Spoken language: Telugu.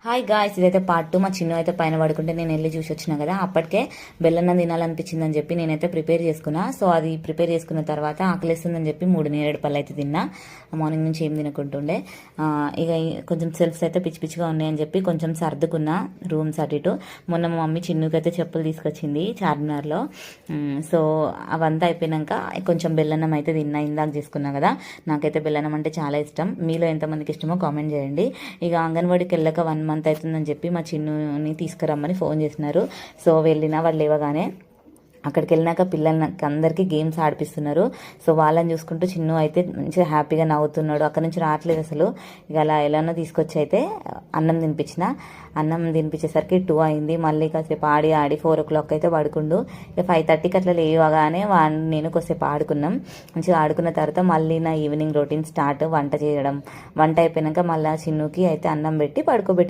హాయ్ గాయ్స్, ఇదైతే పార్ట్ 2. మా చిన్న అయితే పైన పడుకుంటే నేను వెళ్ళి చూసి వచ్చినా కదా. అప్పటికే బెల్లన్నం తినాలనిపించిందని చెప్పి నేనైతే ప్రిపేర్ చేసుకున్నా. సో అది ప్రిపేర్ చేసుకున్న తర్వాత ఆకలిస్తుందని చెప్పి 3 నేరేడు పళ్ళు అయితే తిన్నా. మార్నింగ్ నుంచి ఏం తినకుంటుండే. ఇక కొంచెం సెల్ఫ్స్ అయితే పిచ్చి పిచ్చిగా ఉన్నాయని చెప్పి కొంచెం సర్దుకున్నా రూమ్స్ అటు ఇటు. మొన్న మా మమ్మీ చిన్నుకి అయితే చెప్పులు తీసుకొచ్చింది చార్మినార్లో. సో అవంతా అయిపోయినాక కొంచెం బెల్లన్నం అయితే తిన్నా. ఇందాక చేసుకున్నా కదా. నాకైతే బెల్లన్నం అంటే చాలా ఇష్టం. మీలో ఎంతమందికి ఇష్టమో కామెంట్ చేయండి. ఇక అంగన్వాడికి వెళ్ళక 1 మంత్ అవుతుందని చెప్పి మా చిన్నుని తీసుకురమ్మని ఫోన్ చేసినారు. సో వెళ్ళిన వాళ్ళు లేవగానే అక్కడికి వెళ్ళినాక పిల్లలకి అందరికీ గేమ్స్ ఆడిపిస్తున్నారు. సో వాళ్ళని చూసుకుంటూ చిన్ను అయితే మంచిగా హ్యాపీగా నవ్వుతున్నాడు. అక్కడ నుంచి రావట్లేదు అసలు. ఇక అలా ఎలానో తీసుకొచ్చి అయితే అన్నం తినిపించేసరికి 2 అయింది. మళ్ళీ కాసేపు ఆడి 4 o'clock అయితే పడుకుండు. ఇక 5:30కి అట్లా లేవగానే నేను కొద్దిసేపు ఆడుకున్నాం. మంచిగా ఆడుకున్న తర్వాత మళ్ళీ నా ఈవినింగ్ రొటీన్ స్టార్ట్. వంట చేయడం. వంట అయిపోయినాక మళ్ళీ చిన్నుకి అయితే అన్నం పెట్టి పడుకోబెట్టిన.